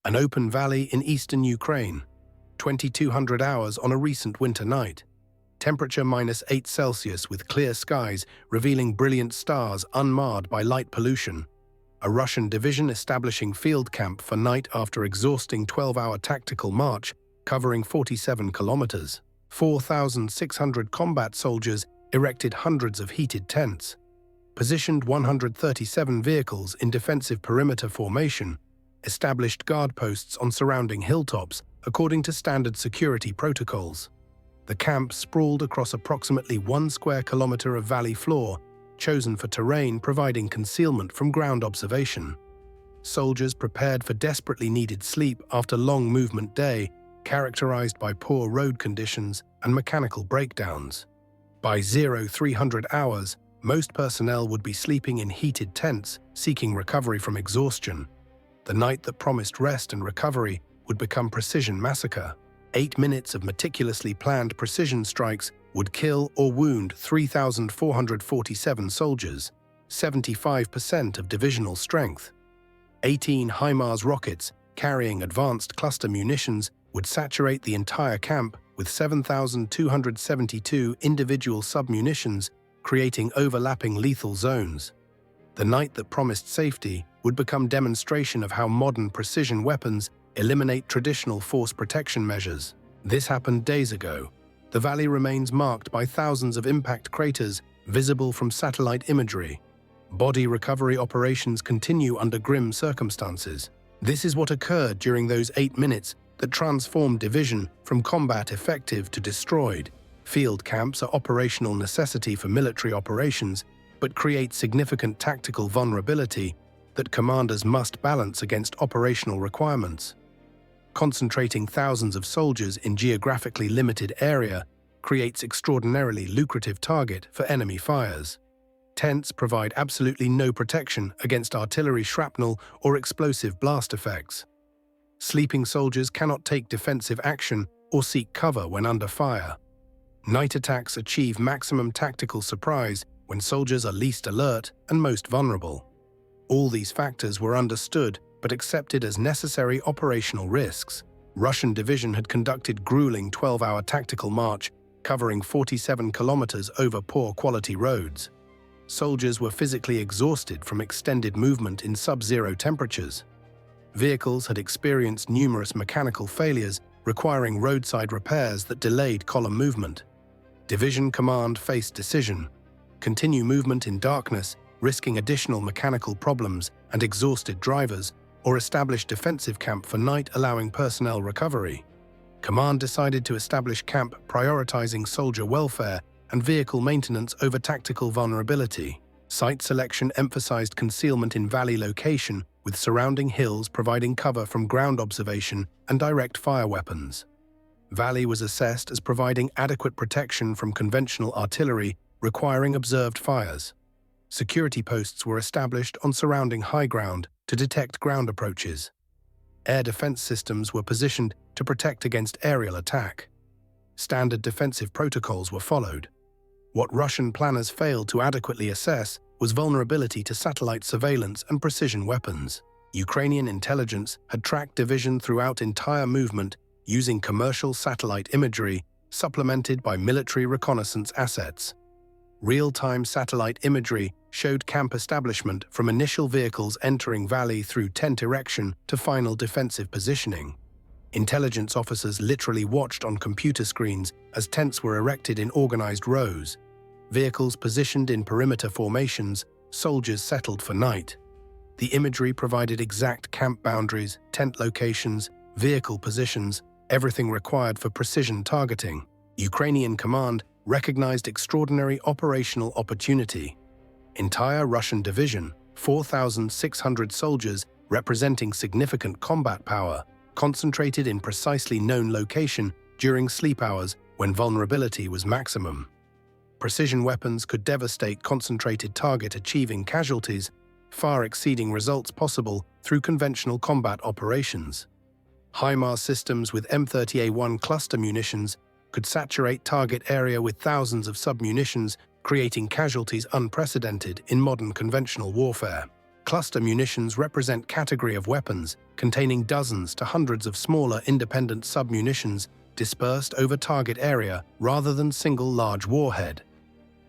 An open valley in eastern Ukraine, 2200 hours on a recent winter night. Temperature -8 Celsius with clear skies revealing brilliant stars unmarred by light pollution. A Russian division establishing field camp for night after exhausting 12-hour tactical march covering 47 kilometers. 4,600 combat soldiers erected hundreds of heated tents. Positioned 137 vehicles in defensive perimeter formation, established guard posts on surrounding hilltops according to standard security protocols. The camp sprawled across approximately 1 square kilometer of valley floor, chosen for terrain providing concealment from ground observation. Soldiers prepared for desperately needed sleep after long movement day, characterized by poor road conditions and mechanical breakdowns. By 0300 hours, most personnel would be sleeping in heated tents, seeking recovery from exhaustion. The night that promised rest and recovery would become precision massacre. 8 minutes of meticulously planned precision strikes would kill or wound 3,447 soldiers, 75% of divisional strength. 18 HIMARS rockets carrying advanced cluster munitions would saturate the entire camp with 7,272 individual submunitions, creating overlapping lethal zones. The night that promised safety would become demonstration of how modern precision weapons eliminate traditional force protection measures. This happened days ago. The valley remains marked by thousands of impact craters visible from satellite imagery. Body recovery operations continue under grim circumstances. This is what occurred during those 8 minutes that transformed division from combat effective to destroyed. Field camps are operational necessity for military operations, but create significant tactical vulnerability that commanders must balance against operational requirements. Concentrating thousands of soldiers in geographically limited area creates extraordinarily lucrative target for enemy fires. Tents provide absolutely no protection against artillery shrapnel or explosive blast effects. Sleeping soldiers cannot take defensive action or seek cover when under fire. Night attacks achieve maximum tactical surprise when soldiers are least alert and most vulnerable. All these factors were understood but accepted as necessary operational risks. Russian division had conducted grueling 12-hour tactical march covering 47 kilometers over poor quality roads. Soldiers were physically exhausted from extended movement in sub-zero temperatures. Vehicles had experienced numerous mechanical failures requiring roadside repairs that delayed column movement. Division command faced decision: continue movement in darkness, risking additional mechanical problems and exhausted drivers, or establish defensive camp for night allowing personnel recovery. Command decided to establish camp prioritizing soldier welfare and vehicle maintenance over tactical vulnerability. Site selection emphasized concealment in valley location, with surrounding hills providing cover from ground observation and direct fire weapons. Valley was assessed as providing adequate protection from conventional artillery requiring observed fires. Security posts were established on surrounding high ground to detect ground approaches. Air defense systems were positioned to protect against aerial attack. Standard defensive protocols were followed. What Russian planners failed to adequately assess was vulnerability to satellite surveillance and precision weapons. Ukrainian intelligence had tracked division throughout entire movement using commercial satellite imagery supplemented by military reconnaissance assets. Real-time satellite imagery showed camp establishment from initial vehicles entering valley through tent erection to final defensive positioning. Intelligence officers literally watched on computer screens as tents were erected in organized rows. Vehicles positioned in perimeter formations, soldiers settled for night. The imagery provided exact camp boundaries, tent locations, vehicle positions, everything required for precision targeting. Ukrainian command recognized extraordinary operational opportunity. Entire Russian division, 4,600 soldiers representing significant combat power, concentrated in precisely known location during sleep hours when vulnerability was maximum. Precision weapons could devastate concentrated target, achieving casualties far exceeding results possible through conventional combat operations. HIMARS systems with M30A1 cluster munitions could saturate target area with thousands of submunitions, creating casualties unprecedented in modern conventional warfare. Cluster munitions represent category of weapons containing dozens to hundreds of smaller independent submunitions dispersed over target area rather than single large warhead.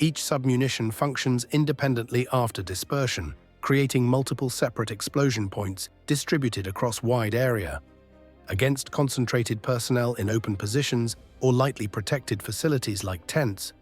Each submunition functions independently after dispersion, creating multiple separate explosion points distributed across wide area. Against concentrated personnel in open positions or lightly protected facilities like tents,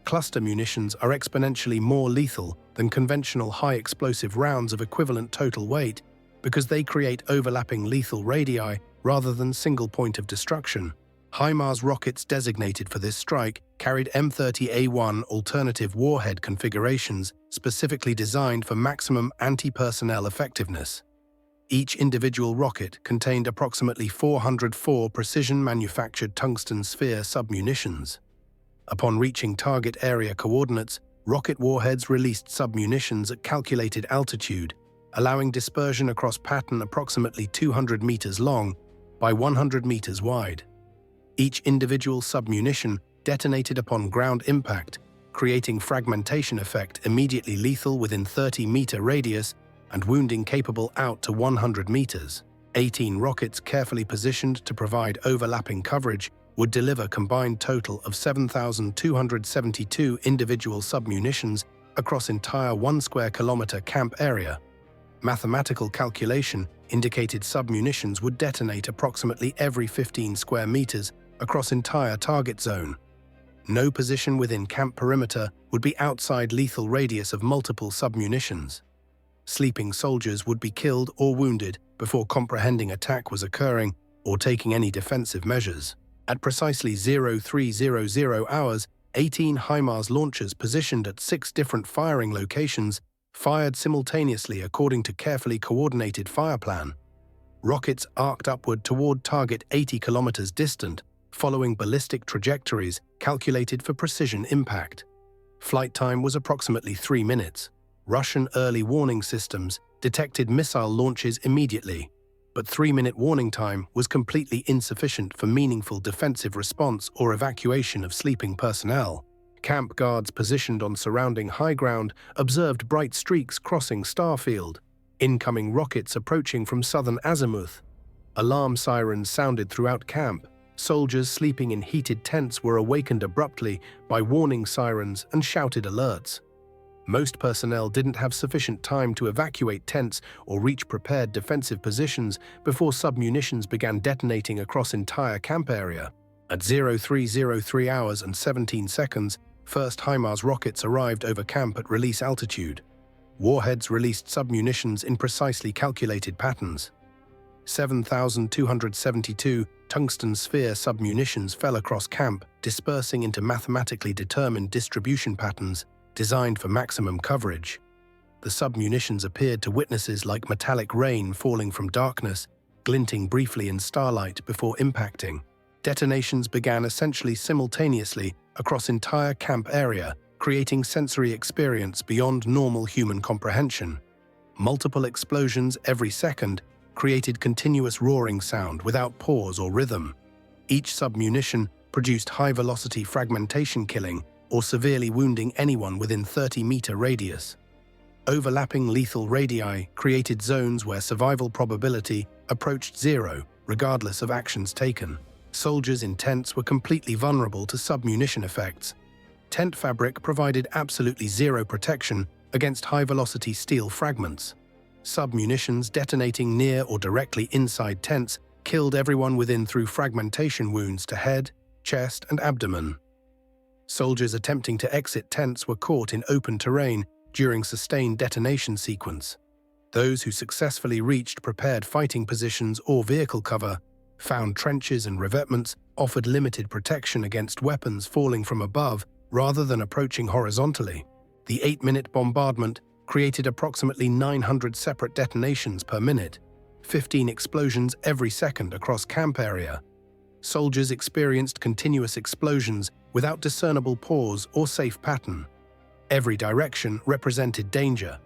cluster munitions are exponentially more lethal than conventional high-explosive rounds of equivalent total weight because they create overlapping lethal radii rather than single point of destruction. HIMARS rockets designated for this strike carried M30A1 alternative warhead configurations specifically designed for maximum anti-personnel effectiveness. Each individual rocket contained approximately 404 precision-manufactured tungsten sphere submunitions. Upon reaching target area coordinates, rocket warheads released submunitions at calculated altitude, allowing dispersion across pattern approximately 200 meters long by 100 meters wide. Each individual submunition detonated upon ground impact, creating fragmentation effect immediately lethal within 30-meter radius and wounding capable out to 100 meters. 18 rockets carefully positioned to provide overlapping coverage would deliver combined total of 7,272 individual submunitions across entire 1 square kilometer camp area. Mathematical calculation indicated submunitions would detonate approximately every 15 square meters across entire target zone. No position within camp perimeter would be outside lethal radius of multiple submunitions. Sleeping soldiers would be killed or wounded before comprehending attack was occurring or taking any defensive measures. At precisely 0300 hours, 18 HIMARS launchers positioned at 6 different firing locations fired simultaneously according to carefully coordinated fire plan. Rockets arced upward toward target 80 kilometers distant, following ballistic trajectories calculated for precision impact. Flight time was approximately 3 minutes. Russian early warning systems detected missile launches immediately, but 3-minute warning time was completely insufficient for meaningful defensive response or evacuation of sleeping personnel. Camp guards positioned on surrounding high ground observed bright streaks crossing Starfield, incoming rockets approaching from southern azimuth. Alarm sirens sounded throughout camp. Soldiers sleeping in heated tents were awakened abruptly by warning sirens and shouted alerts. Most personnel didn't have sufficient time to evacuate tents or reach prepared defensive positions before submunitions began detonating across entire camp area. At 0303 hours and 17 seconds, first HIMARS rockets arrived over camp at release altitude. Warheads released submunitions in precisely calculated patterns. 7,272 tungsten sphere submunitions fell across camp, dispersing into mathematically determined distribution patterns designed for maximum coverage. The submunitions appeared to witnesses like metallic rain falling from darkness, glinting briefly in starlight before impacting. Detonations began essentially simultaneously across entire camp area, creating sensory experience beyond normal human comprehension. Multiple explosions every second created continuous roaring sound without pause or rhythm. Each submunition produced high-velocity fragmentation killing or severely wounding anyone within 30-meter radius. Overlapping lethal radii created zones where survival probability approached zero, regardless of actions taken. Soldiers in tents were completely vulnerable to submunition effects. Tent fabric provided absolutely zero protection against high-velocity steel fragments. Submunitions detonating near or directly inside tents killed everyone within through fragmentation wounds to head, chest, and abdomen. Soldiers attempting to exit tents were caught in open terrain during sustained detonation sequence. Those who successfully reached prepared fighting positions or vehicle cover found trenches and revetments offered limited protection against weapons falling from above rather than approaching horizontally. The 8-minute bombardment created approximately 900 separate detonations per minute, 15 explosions every second across camp area. Soldiers experienced continuous explosions without discernible pause or safe pattern. Every direction represented danger.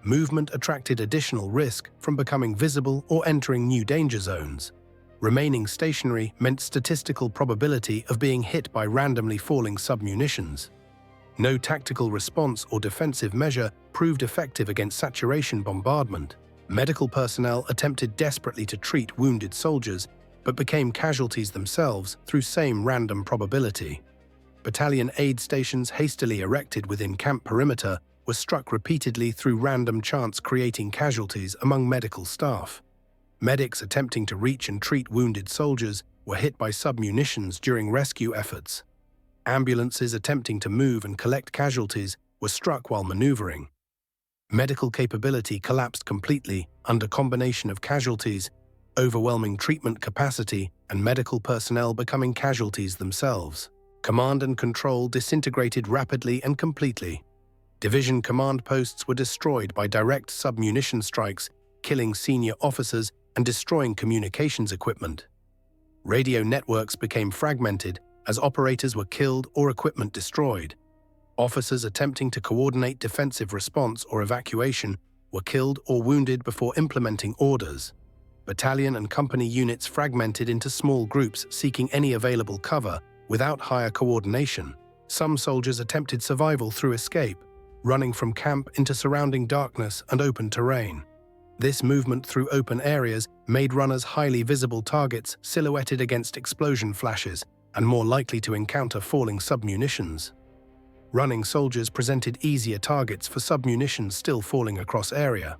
Movement attracted additional risk from becoming visible or entering new danger zones. Remaining stationary meant statistical probability of being hit by randomly falling submunitions. No tactical response or defensive measure proved effective against saturation bombardment. Medical personnel attempted desperately to treat wounded soldiers, but became casualties themselves through same random probability. Battalion aid stations hastily erected within camp perimeter were struck repeatedly through random chance, creating casualties among medical staff. Medics attempting to reach and treat wounded soldiers were hit by submunitions during rescue efforts. Ambulances attempting to move and collect casualties were struck while maneuvering. Medical capability collapsed completely under combination of casualties, overwhelming treatment capacity, and medical personnel becoming casualties themselves. Command and control disintegrated rapidly and completely. Division command posts were destroyed by direct submunition strikes, killing senior officers and destroying communications equipment. Radio networks became fragmented as operators were killed or equipment destroyed. Officers attempting to coordinate defensive response or evacuation were killed or wounded before implementing orders. Battalion and company units fragmented into small groups seeking any available cover without higher coordination. Some soldiers attempted survival through escape, running from camp into surrounding darkness and open terrain. This movement through open areas made runners highly visible targets silhouetted against explosion flashes and more likely to encounter falling submunitions. Running soldiers presented easier targets for submunitions still falling across area.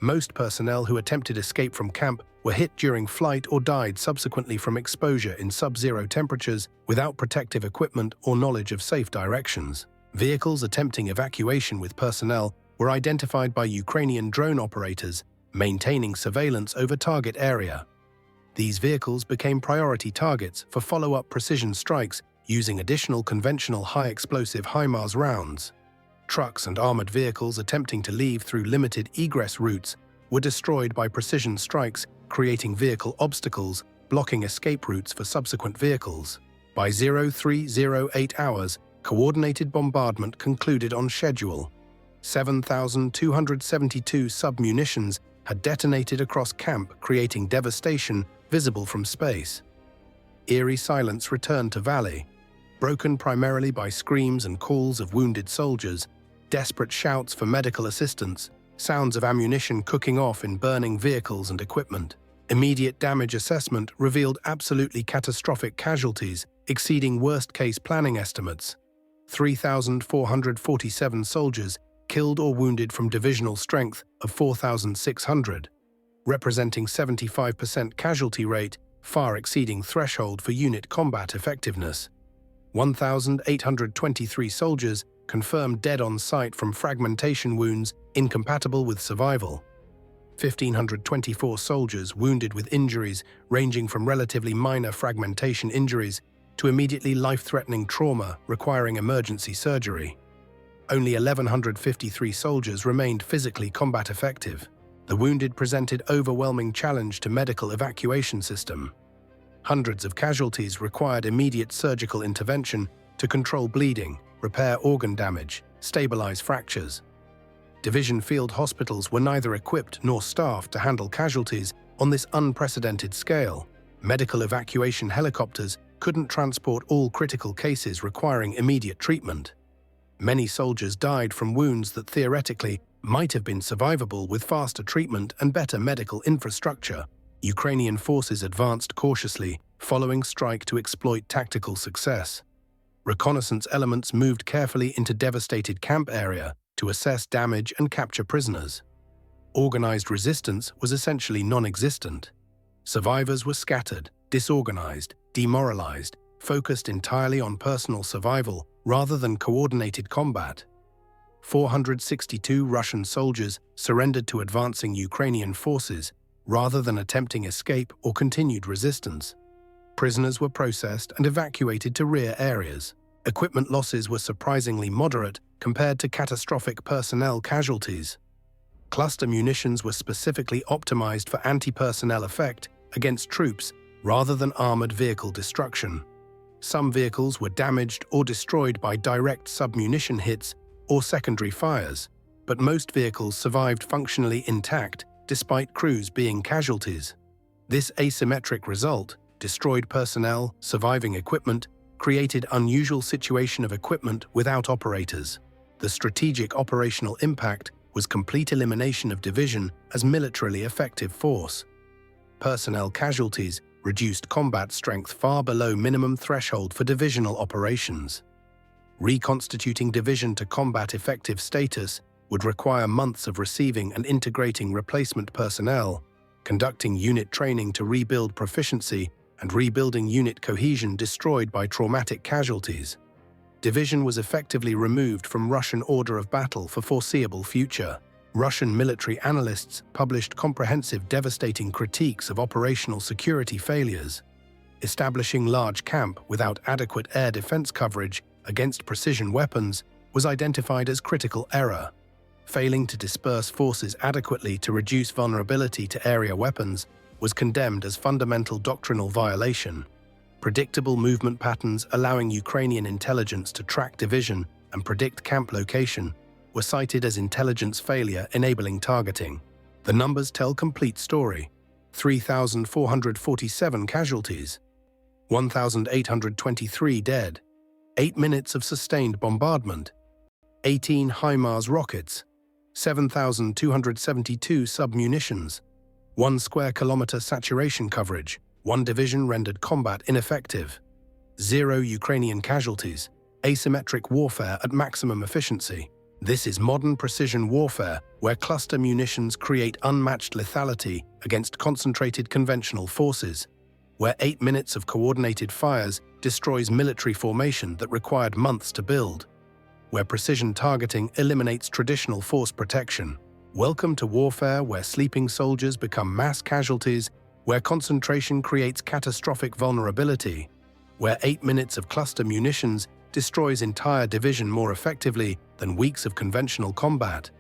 Most personnel who attempted escape from camp were hit during flight or died subsequently from exposure in sub-zero temperatures without protective equipment or knowledge of safe directions. Vehicles attempting evacuation with personnel were identified by Ukrainian drone operators, maintaining surveillance over target area. These vehicles became priority targets for follow-up precision strikes using additional conventional high-explosive HIMARS rounds. Trucks and armored vehicles attempting to leave through limited egress routes were destroyed by precision strikes, creating vehicle obstacles, blocking escape routes for subsequent vehicles. By 0308 hours, coordinated bombardment concluded on schedule. 7,272 submunitions had detonated across camp, creating devastation visible from space. Eerie silence returned to valley, broken primarily by screams and calls of wounded soldiers, desperate shouts for medical assistance, sounds of ammunition cooking off in burning vehicles and equipment. Immediate damage assessment revealed absolutely catastrophic casualties exceeding worst-case planning estimates. 3,447 soldiers killed or wounded from divisional strength of 4,600, representing 75% casualty rate, far exceeding threshold for unit combat effectiveness. 1,823 soldiers confirmed dead on site from fragmentation wounds incompatible with survival. 1,524 soldiers wounded with injuries ranging from relatively minor fragmentation injuries to immediately life-threatening trauma requiring emergency surgery. Only 1,153 soldiers remained physically combat effective. The wounded presented overwhelming challenge to medical evacuation system. Hundreds of casualties required immediate surgical intervention to control bleeding, repair organ damage, stabilize fractures. Division field hospitals were neither equipped nor staffed to handle casualties on this unprecedented scale. Medical evacuation helicopters couldn't transport all critical cases requiring immediate treatment. Many soldiers died from wounds that theoretically might have been survivable with faster treatment and better medical infrastructure. Ukrainian forces advanced cautiously, following strike to exploit tactical success. Reconnaissance elements moved carefully into devastated camp area to assess damage and capture prisoners. Organized resistance was essentially non-existent. Survivors were scattered, disorganized, demoralized, focused entirely on personal survival rather than coordinated combat. 462 Russian soldiers surrendered to advancing Ukrainian forces rather than attempting escape or continued resistance. Prisoners were processed and evacuated to rear areas. Equipment losses were surprisingly moderate compared to catastrophic personnel casualties. Cluster munitions were specifically optimized for anti-personnel effect against troops rather than armored vehicle destruction. Some vehicles were damaged or destroyed by direct submunition hits or secondary fires, but most vehicles survived functionally intact despite crews being casualties. This asymmetric result, destroyed personnel, surviving equipment, created unusual situation of equipment without operators. The strategic operational impact was complete elimination of division as militarily effective force. Personnel casualties reduced combat strength far below minimum threshold for divisional operations. Reconstituting division to combat effective status would require months of receiving and integrating replacement personnel, conducting unit training to rebuild proficiency, and rebuilding unit cohesion destroyed by traumatic casualties. Division was effectively removed from Russian order of battle for foreseeable future. Russian military analysts published comprehensive, devastating critiques of operational security failures. Establishing large camp without adequate air defense coverage against precision weapons was identified as critical error. Failing to disperse forces adequately to reduce vulnerability to area weapons was condemned as fundamental doctrinal violation. Predictable movement patterns allowing Ukrainian intelligence to track division and predict camp location were cited as intelligence failure enabling targeting. The numbers tell complete story. 3,447 casualties, 1,823 dead, 8 minutes of sustained bombardment, 18 HIMARS rockets, 7,272 submunitions, 1 square kilometer saturation coverage, 1 division rendered combat ineffective, 0 Ukrainian casualties, asymmetric warfare at maximum efficiency. This is modern precision warfare where cluster munitions create unmatched lethality against concentrated conventional forces, where 8 minutes of coordinated fires destroys military formation that required months to build, where precision targeting eliminates traditional force protection. Welcome to warfare where sleeping soldiers become mass casualties, where concentration creates catastrophic vulnerability, where 8 minutes of cluster munitions destroys entire division more effectively than weeks of conventional combat.